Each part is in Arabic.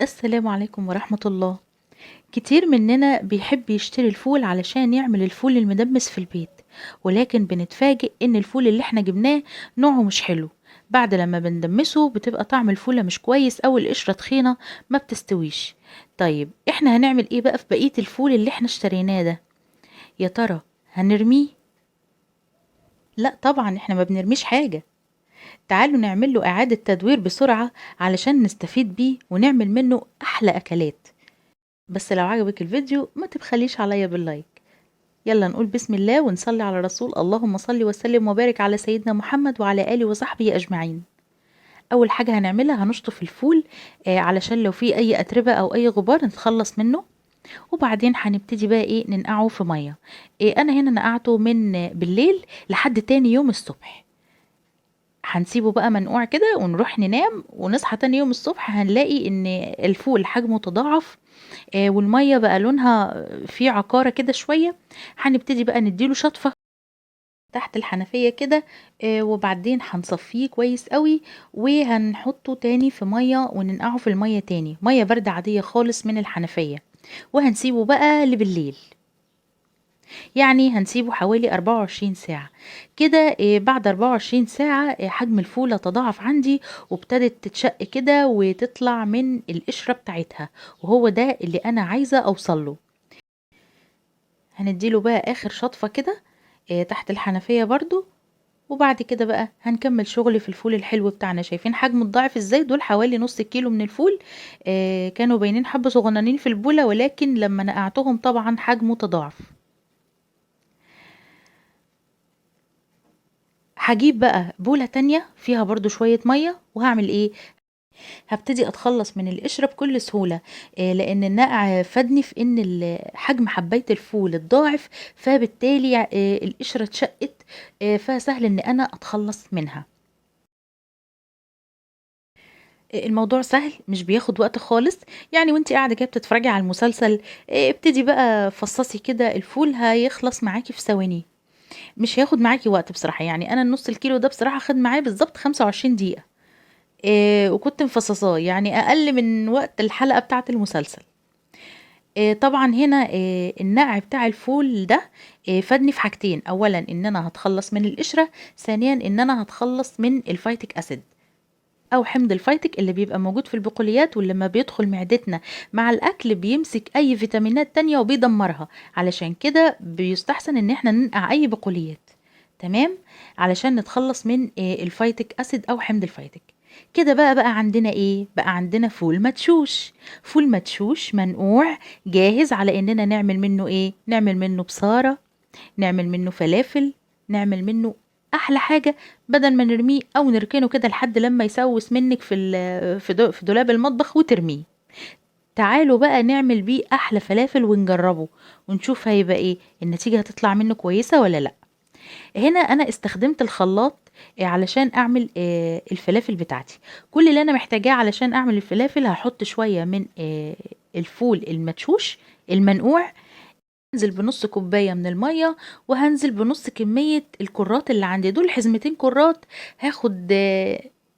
السلام عليكم ورحمة الله. كتير مننا بيحب يشتري الفول علشان يعمل الفول المدمس في البيت، ولكن بنتفاجئ ان الفول اللي احنا جبناه نوعه مش حلو. بعد لما بندمسه بتبقى طعم الفولة مش كويس او القشرة تخينة ما بتستويش. طيب احنا هنعمل ايه بقى في بقية الفول اللي احنا اشتريناه ده؟ يا ترى هنرميه؟ لا طبعا احنا ما بنرميش حاجة. تعالوا نعمل له اعادة تدوير بسرعة علشان نستفيد بيه ونعمل منه احلى اكلات. بس لو عجبك الفيديو ما تبخليش عليا باللايك. يلا نقول بسم الله ونصلي على رسول. اللهم صل وسلم وبارك على سيدنا محمد وعلى آله وصحبه أجمعين. أول حاجة هنعملها هنشطف الفول، علشان لو في أي أتربة أو أي غبار نتخلص منه. وبعدين هنبتدي بقى إيه ننقعه في مية. أنا هنا نقعته من بالليل لحد تاني يوم الصبح. هنسيبه بقى منقوع كده ونروح ننام ونصحى تاني يوم الصبح هنلاقي ان الفول حجمه تضاعف، والميه بقى لونها فيه عقارة كده شوية. هنبتدي بقى نديله شطفة تحت الحنفية كده، وبعدين هنصفيه كويس قوي وهنحطه تاني في مية وننقعه في المية تاني، مية باردة عادية خالص من الحنفية. وهنسيبه بقى لبالليل، يعني هنسيبه حوالي 24 ساعة كده. بعد 24 ساعة حجم الفولة تضاعف عندي وابتدت تتشق كده وتطلع من القشرة بتاعتها، وهو ده اللي أنا عايزة أوصله. هنديله بقى آخر شطفة كده تحت الحنفية برضو. وبعد كده بقى هنكمل شغل في الفول الحلو بتاعنا. شايفين حجمه الضعف ازاي؟ دول حوالي نص كيلو من الفول. كانوا باينين حبة صغننين في البولة، ولكن لما نقعتهم طبعا حجمه تضاعف. هجيب بقى بولة تانية فيها برضو شوية مية وهعمل ايه؟ هبتدي اتخلص من القشرة بكل سهولة، لان النقع فادني في ان حجم حباية الفول الضاعف، فبالتالي القشرة اتشقت، فسهل ان انا اتخلص منها. الموضوع سهل مش بياخد وقت خالص. يعني وانتي قاعدة كده بتتفرجي على المسلسل، ابتدي بقى فصصي كده الفول هيخلص معاكي في ثواني. مش هياخد معاكي وقت بصراحة. يعني انا النص الكيلو ده بصراحة خد معايا بالظبط 25 دقيقة. وكنت مفصصاه يعني اقل من وقت الحلقة بتاعة المسلسل. طبعا هنا النقع بتاع الفول ده فادني في حاجتين. اولا ان انا هتخلص من القشرة، ثانيا ان انا هتخلص من الفيتك اسيد او حمض الفيتك اللي بيبقى موجود في البقوليات، واللي لما بيدخل معدتنا مع الاكل بيمسك اي فيتامينات تانية وبيدمرها. علشان كده بيستحسن ان احنا ننقع اي بقوليات، تمام، علشان نتخلص من الفيتك اسيد او حمض الفيتك. كده بقى عندنا ايه؟ بقى عندنا فول مدشوش. فول مدشوش منقوع جاهز على اننا نعمل منه ايه؟ نعمل منه بصارة، نعمل منه فلافل، نعمل منه احلى حاجه. بدل ما نرميه او نركنه كده لحد لما يسوس منك في دولاب المطبخ وترميه، تعالوا بقى نعمل بيه احلى فلافل ونجربه ونشوف هيبقى ايه النتيجه، هتطلع منه كويسه ولا لا. هنا انا استخدمت الخلاط علشان اعمل الفلافل بتاعتي. كل اللي انا محتاجاه علشان اعمل الفلافل هحط شويه من الفول المدشوش المنقوع، هنزل بنص كوباية من المية، وهنزل بنص كمية الكرات اللي عندي. دول حزمتين كرات، هاخد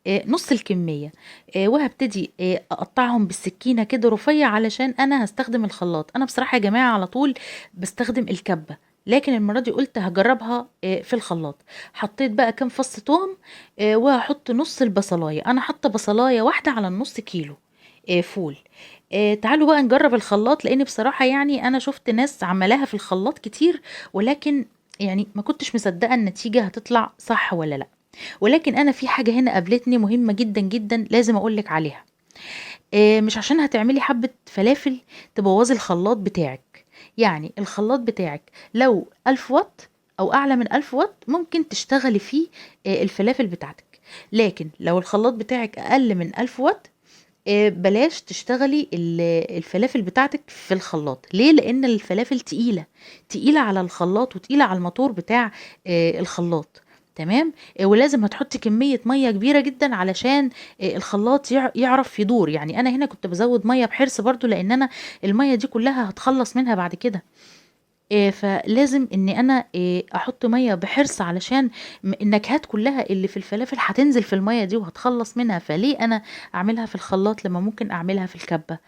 نص الكمية. وهبتدي اقطعهم بالسكينة كده رفيع علشان انا هستخدم الخلاط. انا بصراحة يا جماعة على طول بستخدم الكبة، لكن المرة دي قلت هجربها في الخلاط. حطيت بقى كام فص توم، وهحط نص البصلاية. انا حاطة بصلاية واحدة على النص كيلو فول. تعالوا بقى نجرب الخلاط، لان بصراحة يعني انا شفت ناس عملاها في الخلاط كتير، ولكن يعني ما كنتش مصدقة النتيجة هتطلع صح ولا لا. ولكن انا في حاجة هنا قابلتني مهمة جدا جدا لازم اقولك عليها. مش عشان هتعملي حبة فلافل تبوظي الخلاط بتاعك. يعني الخلاط بتاعك لو 1000 واط او اعلى من 1000 واط ممكن تشتغلي فيه الفلافل بتاعتك. لكن لو الخلاط بتاعك اقل من 1000 واط، بلاش تشتغلي الفلافل بتاعتك في الخلاط. ليه؟ لان الفلافل تقيلة، تقيلة على الخلاط وتقيلة على الموتور بتاع الخلاط، تمام. ولازم هتحطي كمية مية كبيرة جدا علشان الخلاط يعرف يدور. يعني انا هنا كنت بزود مية بحرص برضو، لان انا المية دي كلها هتخلص منها بعد كده. فلازم إن أنا أحط مَيّة بحرص علشان النكهات كلّها اللي في الفلافل هتنزل في المَيّة دي وهاتخلّص منها، فليه أنا أعملها في الخلاط لمّا ممكن أعملها في الكبة؟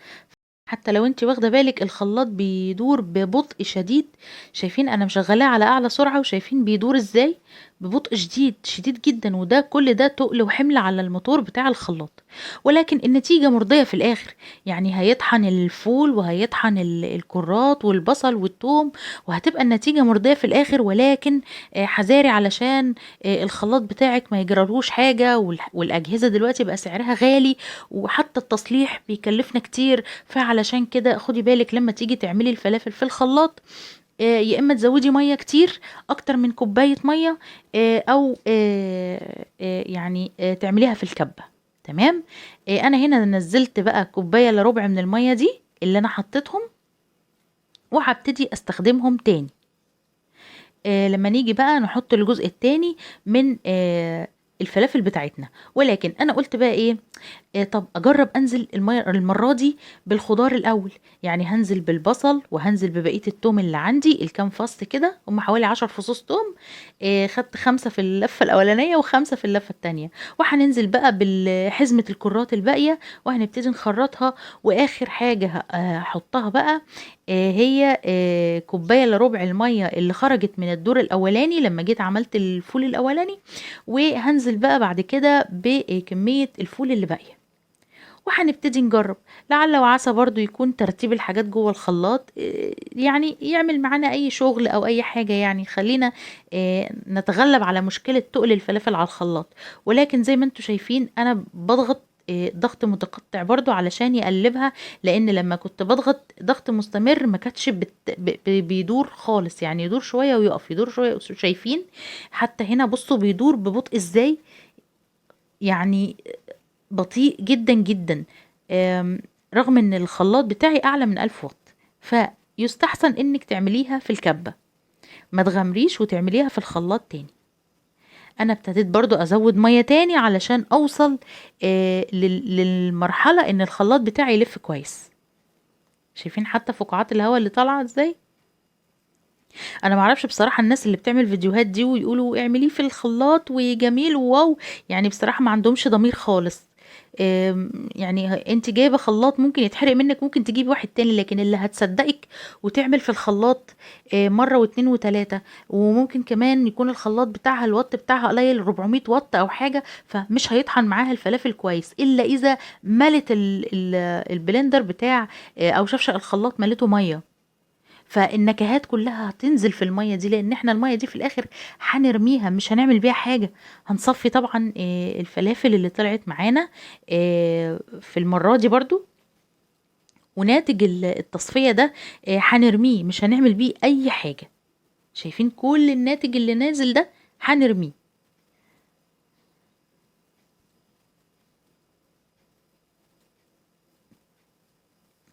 حتى لو أنتِ واخدة بالِك الخلاط بيدور ببطء شديد، شايفين أنا مشغّلاه على أعلى سرعة وشايفين بيدور إزاي؟ ببطء شديد، شديد جدًا، وده كل ده تُقل وحِمل على الموتور بتاع الخلاط، ولكن النتيجة مرضية في الآخر، يعني هيطحن الفول وهيطحن الكُرّات والبصل والتوم، وهتبقى النتيجة مرضية في الآخر، ولكن حذاري علشان الخلاط بتاعِك ما يجرالهوش حاجة، والأجهزة دلوقتي بقى سعرها غالي، وحتى التصليح بيكلّفنا كتير، فعلشان كده خدي بالِك لمّا تيجي تعملي الفلافل في الخلاط يا إمّا تزوّدي مَيّة كتير أكتر من كوباية مَيّة أو يعني تعمليها في الكَبّة تمام. أنا هنا نزّلت بقى كوباية إلّا ربع من المَيّة دي اللي أنا حطيتهم وهابتدي أستخدمهم تاني. لمّا نيجي بقى نحط الجزء التاني من الفلافل بتاعتنا، ولكن أنا قُلت بقى إيه، طَب أجرّب أنزل المرّة دي بالخضار الأول، يعني هانزل بالبصل وهانزل ببقية التوم اللي عندي الكام فَص كده، هُم حوالي 10 فصوص توم، خدت 5 في اللفة الأولانية و5 في اللفة التانية، وهننزل بقى حزمة الكُرّات الباقية وهنبتدي نخرّطها، وآخر حاجة هاحطها بقى هي كوباية إلّا ربع المَيّة اللي خرجت من الدور الأولاني لمّا جيت عملت الفول الأولاني، وهانزل بقى بعد كده بكمية الفول اللي باقية. وهنبتدي نجرّب، لعل وعسى برضه يكون ترتيب الحاجات جوّه الخلاط يعني يعمل معانا أي شغل أو أي حاجة يعني يخلّينا نتغلّب على مشكلة تُقل الفلافل على الخلاط، ولكن زي ما أنتم شايفين أنا باضغط ضغط متقطع برضه علشان يقلّبها، لإن لمّا كنت باضغط ضغط مستمر ما كانتش بت ب ب بيدور خالص، يعني يدور شوية ويُقف، يدور شوية شايفين؟ حتى هنا بُصّوا بيدور ببطء إزاي، يعني بطيء جدًا، جدًا، آمم، رغم إن الخلاط بتاعي أعلى من 1000 واط، فيُستحسن إنِّك تعمليها في الكبة، ما تغامريش وتعمليها في الخلاط تاني. أنا ابتديت برضه أزوّد مَيّة تاني علشان أوصل للمرحلة إن الخلاط بتاعي يلِف كويس، شايفين حتى فقاعات الهوا اللي طالعة إزاي؟ أنا ما أعرفش بصراحة الناس اللي بتعمل فيديوهات دي ويقولوا اعمليه في الخلاط وجميل وواو، يعني بصراحة ما عندهمش ضمير خالص. يعني أنتِ جايبة خلاط ممكن يتحرق منِّك، ممكن تجيبي واحد تاني، لكن اللي هتصدّقِك وتعمل في الخلاط مرّة و2 و3 وممكن كمان يكون الخلاط بتاعها الwatt بتاعها قليل 400 واط أو حاجة، فمش هيطحن معاها الفلافل كويس، إلا إذا مَلِت البلندر بتاع أو شفشق الخلاط مَلِته مَيّة. فالنكهات كلها هتنزل في المَيّة دي، لإن إحنا المَيّة دي في الآخر هنرميها مش هنعمل بيها حاجة، هنصفّي طبعًا الفلافل اللي طلعت معانا في المرّة دي برضه، وناتج التصفية ده هنرميه مش هنعمل بيه أي حاجة، شايفين كل الناتج اللي نازل ده هنرميه.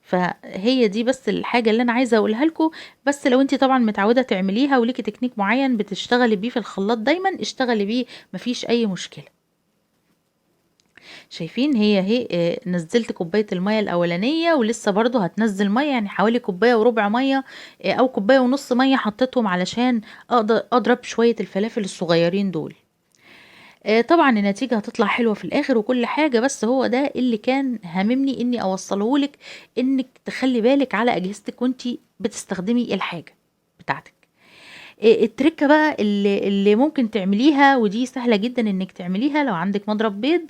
فهي دي بس الحاجة اللي أنا عايزة أقولها لكم، بس لو أنتِ طبعًا متعودة تعمليها وليكِ تكنيك معيّن بتشتغلي بيه في الخلاط دايمًا، اشتغلي بيه ما فيش أي مشكلة. شايفين هي أهي نزّلت كوباية المَيّة الأولانية ولسه برضه هتنزّل مَيّة، يعني حوالي كوباية وربع مَيّة أو كوباية ونُص مَيّة حطيتهم علشان أقدر أضرب شوية الفلافل الصغيّرين دول. طبعًا النتيجة هتطلع حلوة في الآخر وكل حاجة، بس هو ده اللي كان هاممني إني أوصّله لِك، إنِّك تخلّي بالِك على أجهزتِك وأنتِ بتستخدمي الحاجة بتاعتِك. التركة بقى اللي ممكن تعمليها ودي سهلة جدًا إنِّك تعمليها لو عندِك مضرب بيض،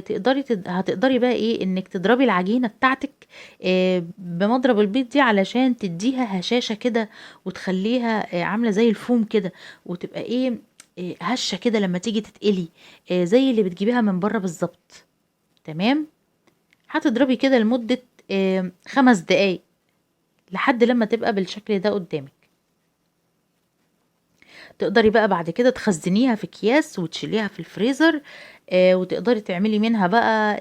تقدري هتقدري بقى إيه، إنِّك تضربي العجينة بتاعتِك بمضرب البيض دي علشان تدّيها هشاشة كده وتخلّيها عاملة زي الفوم كده، وتبقى إيه، هشة كده لمّا تيجي تتقلي، زي اللي بتجيبيها من برّه بالضبط، تمام؟ هتضربي كده لمدة 5 دقايق لحد لمّا تبقى بالشكل ده قدّامِك. تقدري بقى بعد كده تخزّنيها في أكياس وتشيليها في الفريزر، وتقدري تعملي منها بقى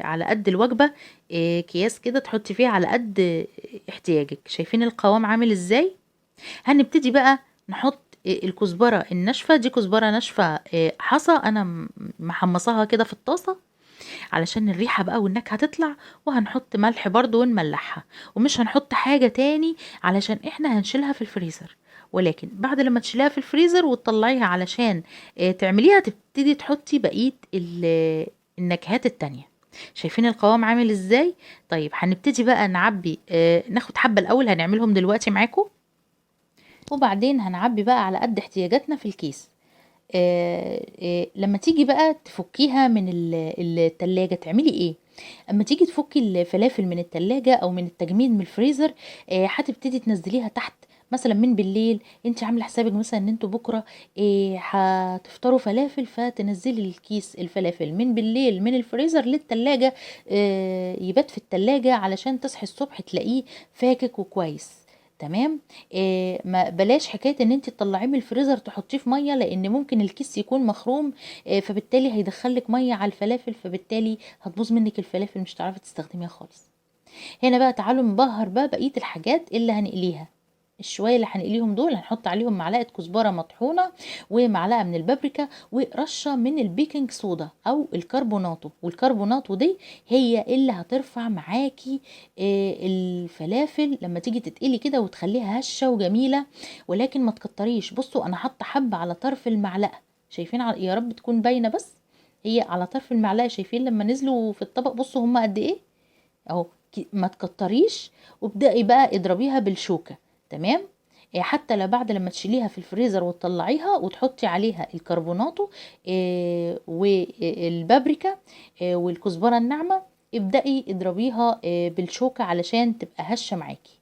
على قد الوجبة، أكياس كده تحطّي فيها على قد احتياجِك، شايفين القوام عامل إزاي؟ هنبتدي بقى نحط الكزبرة الناشفة، دي كزبرة ناشفة حصى أنا محمّصاها كده في الطاسة، علشان الريحة بقى والنكهة تطلع. وهنحط ملح برضو ونملحها، ومش هنحط حاجة تاني علشان احنا هنشيلها في الفريزر. ولكن بعد لما تشيلها في الفريزر وتطلعيها علشان تعمليها، تبتدي تحطي بقية النكهات التانية. شايفين القوام عامل ازاي؟ طيب هنبتدي بقى نعبي، ناخد حبة الاول هنعملهم دلوقتي معاكم، وبعدين هنعبي بقى على قد احتياجاتنا في الكيس. لما تيجي بقى تفكيها من التلاجة تعملي ايه؟ اما تيجي تفكي الفلافل من التلاجة او من التجميد من الفريزر، هتبتدي تنزليها تحت. مثلا من بالليل انت عامله حسابك مثلا ان انتوا بكره هتفطروا فلافل، فتنزلي الكيس الفلافل من بالليل من الفريزر للتلاجة، يبات في التلاجة علشان تصحي الصبح تلاقيه فاكك وكويس. تمام. ما بلاش حكايه ان انت تطلعيه من الفريزر تحطيه في ميه، لان ممكن الكيس يكون مخروم، فبالتالي هيدخلك ميه على الفلافل، فبالتالي هتبوظ منك الفلافل، مش هتعرفي تستخدميها خالص. هنا بقى تعالوا نبهر بقى بقيه الحاجات اللي هنقليها. الشوية اللي هنقليهم دول هنحط عليهم معلقة كزبرة مطحونة، ومعلقة من البابريكا، ورشة من البيكنج صودا او الكربوناتو. والكربوناتو دي هي اللي هترفع معاكي الفلافل لما تيجي تتقلي كده وتخليها هشة وجميلة. ولكن ما تكتريش. بصوا انا حاطة حبة على طرف المعلقة، شايفين؟ يا رب تكون باينة، بس هي على طرف المعلقة. شايفين لما نزلوا في الطبق؟ بصوا هما قد ايه اهو. ما تكتريش، وابدأي بقى اضربيها بالشوكة. تمام. حتى لو بعد لما تشيليها في الفريزر وتطلعيها وتحطي عليها الكربوناتو والبابريكا والكزبرة الناعمة، ابدأي اضربيها بالشوكة علشان تبقى هشة معاكي.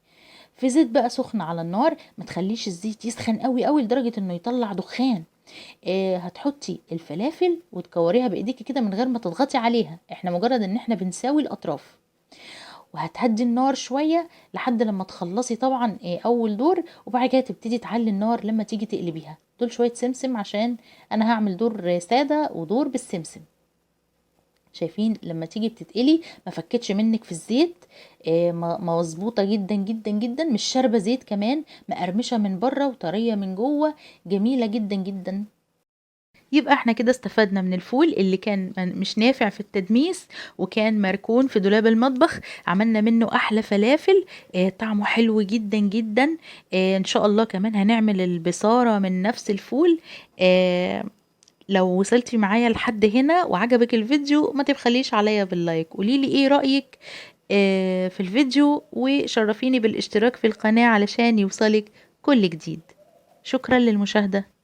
في زيت بقى سخن على النار، ما تخليش الزيت يسخن قوي قوي لدرجة انه يطلع دخان. هتحطي الفلافل وتكوريها بايديكي كده من غير ما تضغطي عليها، احنا مجرد ان احنا بنساوي الاطراف. وهتهدي النار شوية لحد لما تخلصي طبعا اول دور، وبعد كده تبتدي تعلي النار لما تيجي تقلبيها. دول شوية سمسم عشان انا هعمل دور سادة ودور بالسمسم. شايفين لما تيجي بتتقلي ما فكتش منك في الزيت، مظبوطه جدا جدا جدا، مش شاربه زيت كمان، مقرمشه من بره وطريه من جوه، جميله جدا جدا. يبقى احنا كده استفدنا من الفول اللي كان مش نافع في التدميس وكان مركون في دولاب المطبخ، عملنا منه احلى فلافل. طعمه حلو جدا جدا. ان شاء الله كمان هنعمل البصارة من نفس الفول. لو وصلتي معايا لحد هنا وعجبك الفيديو، ما تبخليش عليا باللايك، قوليلي ايه رأيك في الفيديو، وشرفيني بالاشتراك في القناة علشان يوصلك كل جديد. شكرا للمشاهدة.